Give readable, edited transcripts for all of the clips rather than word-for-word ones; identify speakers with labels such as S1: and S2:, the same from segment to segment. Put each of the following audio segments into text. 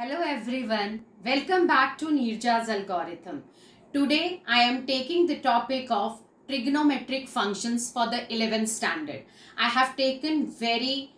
S1: Hello everyone, welcome back to Neerja's algorithm. Today I am taking the topic of trigonometric functions for the 11th standard. I have taken very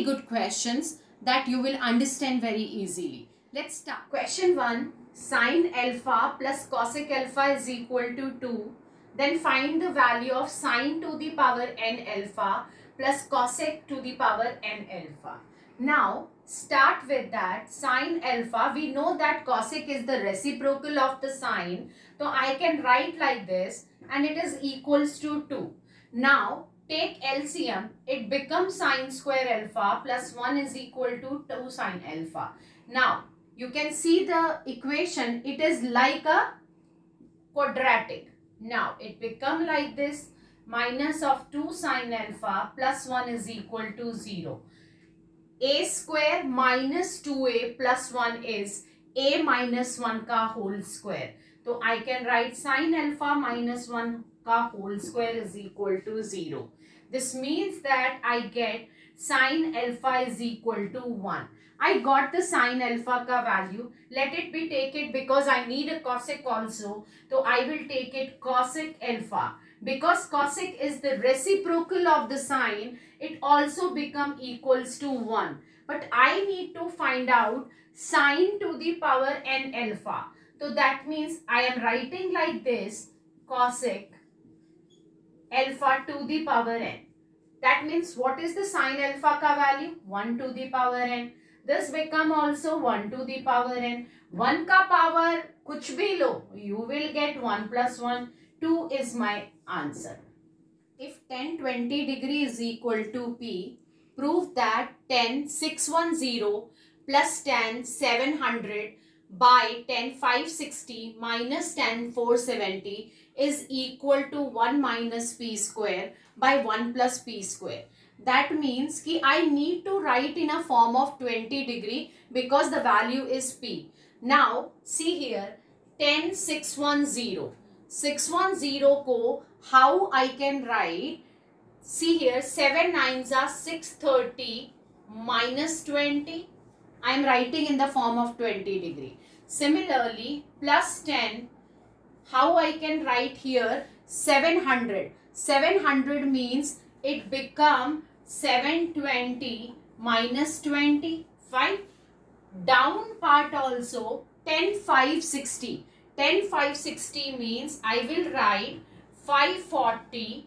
S1: good questions that you will understand very easily. Let's start. Question 1, sine alpha plus cosec alpha is equal to 2. Then find the value of sine to the power n alpha plus cosec to the power n alpha. Now start with that sine alpha. We know that cosec is the reciprocal of the sine. So I can write like this and it is equals to 2. Now take LCM. It becomes sine square alpha plus 1 is equal to 2 sine alpha. Now you can see the equation. It is like a quadratic. Now it become like this, minus of 2 sine alpha plus 1 is equal to 0. A square minus 2a plus 1 is a minus 1 ka whole square. So I can write sine alpha minus 1 ka whole square is equal to 0. This means that I get sine alpha is equal to 1. I got the sine alpha ka value. Let it be taken because I need a cosec also. So I will take it cosec alpha. Because cosec is the reciprocal of the sine, it also become equals to 1. But I need to find out sine to the power n alpha. So that means I am writing like this, cosec alpha to the power n. That means what is the sine alpha ka value? 1 to the power n. This become also 1 to the power n. 1 ka power kuch bhi lo, you will get 1 plus 1. 2 is my answer. If tan 20 degree is equal to P, prove that tan 610 plus tan 700 by tan 560 minus tan 470 is equal to 1 minus P square by 1 plus P square. That means ki I need to write in a form of 20 degree because the value is P. Now see here, tan 610. 610 ko how I can write? See here, 7 nines are 630 minus 20. I am writing in the form of 20 degree. Similarly, plus 10, how I can write here? 700. 700 means it become 720 minus 20. Fine. Down part also 10 560. 10 560 means I will write 540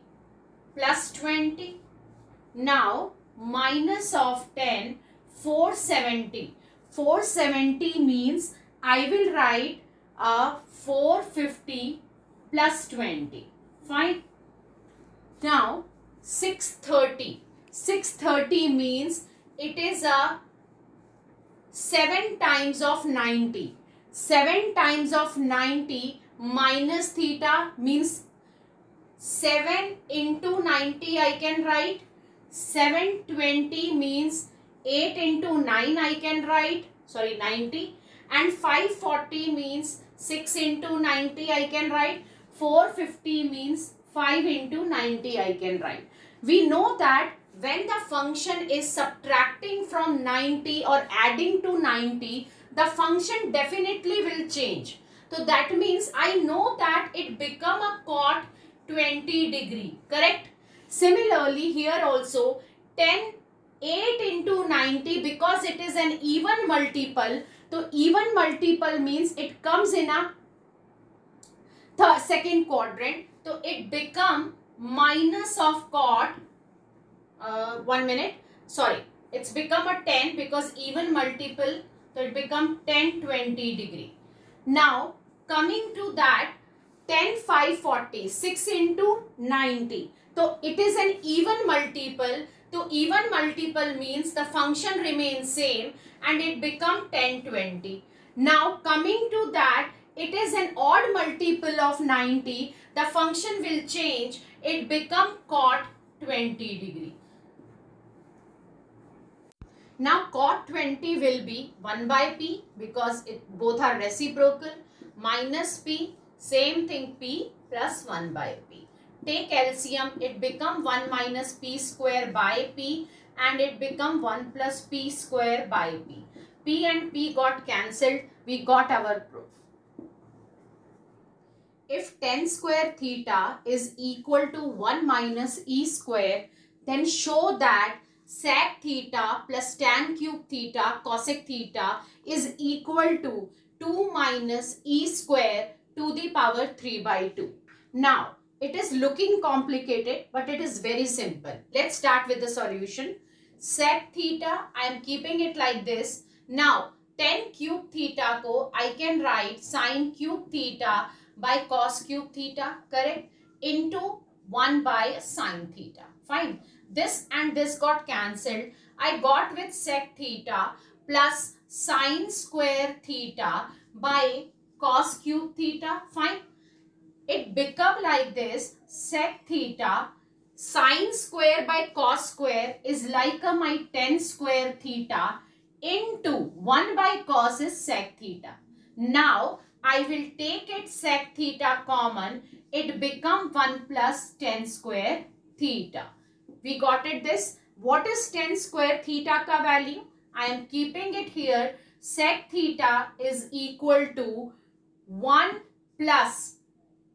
S1: plus 20. Now minus of 10 470. 470 means I will write 450 plus 20. Fine. Now 630. 630 means it is a 7 times of 90. 7 times of 90 minus theta means 7 into 90 I can write. 720 means 8 into 9 I can write. Sorry, 90. And 540 means 6 into 90 I can write. 450 means 5 into 90 I can write. We know that when the function is subtracting from 90 or adding to 90, the function definitely will change. So that means I know that it become a cot 20 degree. Correct? Similarly, here also 10 8 into 90, because it is an even multiple. So even multiple means it comes in a second quadrant. So it become minus of cot 1 minute. Sorry, it's become a 10 because even multiple. So it become 10 20 degree. Now coming to that 10 540, 6 into 90. So it is an even multiple. So even multiple means the function remains same and it become 10 20. Now coming to that, it is an odd multiple of 90. The function will change. It become cot 20 degree. Now cot 20 will be 1 by P because both are reciprocal, minus P, same thing P plus 1 by P. Take LCM, it become 1 minus P square by P and it become 1 plus P square by P. P and P got cancelled. We got our proof. If tan square theta is equal to 1 minus e square, then show that sec theta plus tan cube theta cosec theta is equal to 2 minus e square to the power 3 by 2. Now, it is looking complicated, but it is very simple. Let's start with the solution. Sec theta, I am keeping it like this. Now, tan cube theta ko I can write sin cube theta by cos cube theta, correct, into 1 by sin theta. Fine. This and this got cancelled. I got with sec theta plus sin square theta by cos cube theta. Fine. It become like this. Sec theta sin square by cos square is like my tan square theta into 1 by cos is sec theta. Now, I will take it sec theta common. It become 1 plus tan square theta. We got it this. What is tan square theta ka value? I am keeping it here. Sec theta is equal to 1 plus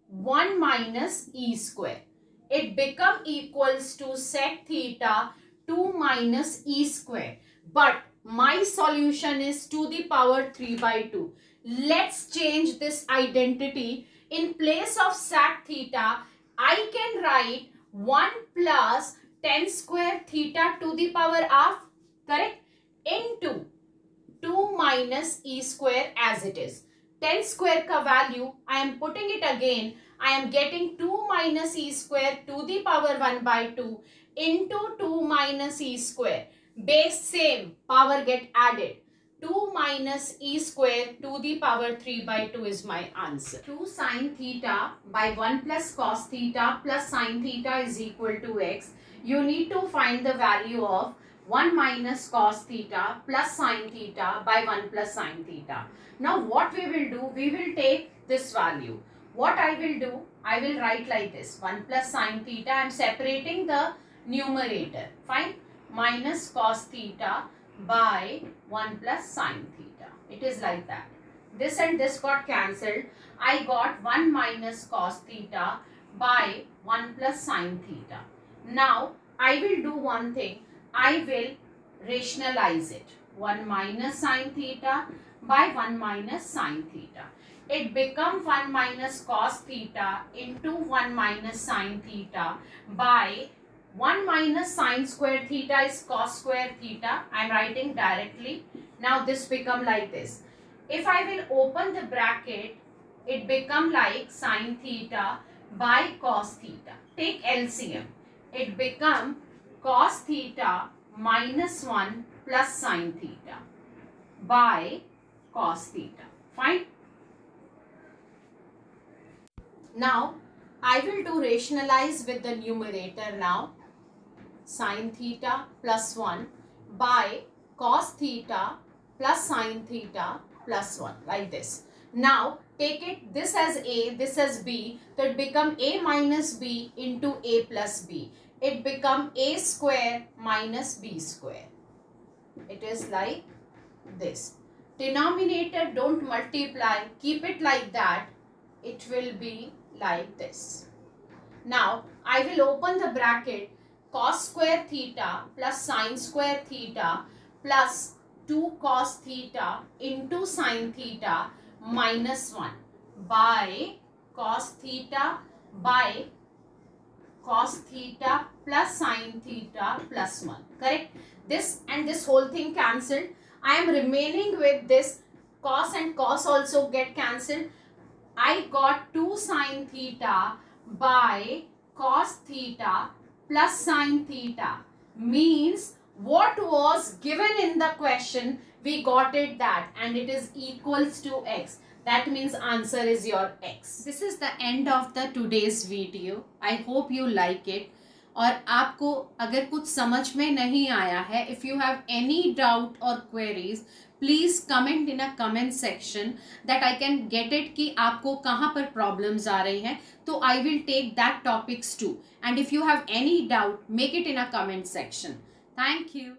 S1: 1 minus e square. It become equals to sec theta 2 minus e square. But my solution is to the power 3 by 2. Let's change this identity. In place of sec theta, I can write 1 plus tan square theta to the power of, correct, into 2 minus e square as it is. Tan square ka value, I am putting it again. I am getting 2 minus e square to the power 1 by 2 into 2 minus e square. Base same, power get added. 2 minus e square to the power 3 by 2 is my answer. 2 sin theta by 1 plus cos theta plus sin theta is equal to x. You need to find the value of 1 minus cos theta plus sin theta by 1 plus sin theta. Now what we will do, we will take this value. What I will do, I will write like this. 1 plus sin theta, I am separating the numerator. Fine. Minus cos theta by 1 plus sin theta. It is like that. This and this got cancelled. I got 1 minus cos theta by 1 plus sin theta. Now, I will do one thing. I will rationalize it. 1 minus sin theta by 1 minus sin theta. It becomes 1 minus cos theta into 1 minus sin theta by 1 minus sin square theta is cos square theta. I am writing directly. Now this become like this. If I will open the bracket, it become like sin theta by cos theta. Take LCM. It become cos theta minus 1 plus sin theta by cos theta. Fine. Now, I will do rationalize with the numerator now. Sin theta plus 1 by cos theta plus sin theta plus 1, like this. Now, take it this as A, this as B. So, it become A minus B into A plus B. It become A square minus B square. It is like this. Denominator don't multiply. Keep it like that. It will be like this. Now, I will open the bracket. Cos square theta plus sin square theta plus 2 cos theta into sin theta minus 1 by cos theta by cos theta plus sin theta plus 1. Correct? This and this whole thing cancelled. I am remaining with this cos and cos also get cancelled. I got 2 sin theta by cos theta plus sin theta, means what was given in the question, we got it that, and it is equals to x. That means answer is your x. This is the end of the today's video. I hope you like it. और आपको अगर कुछ समझ में नहीं आया है, if you have any doubt or queries, please comment in a comment section that I can get it कि आपको कहाँ पर problems आ रही हैं, तो I will take that topics too. And if you have any doubt, make it in a comment section. Thank you.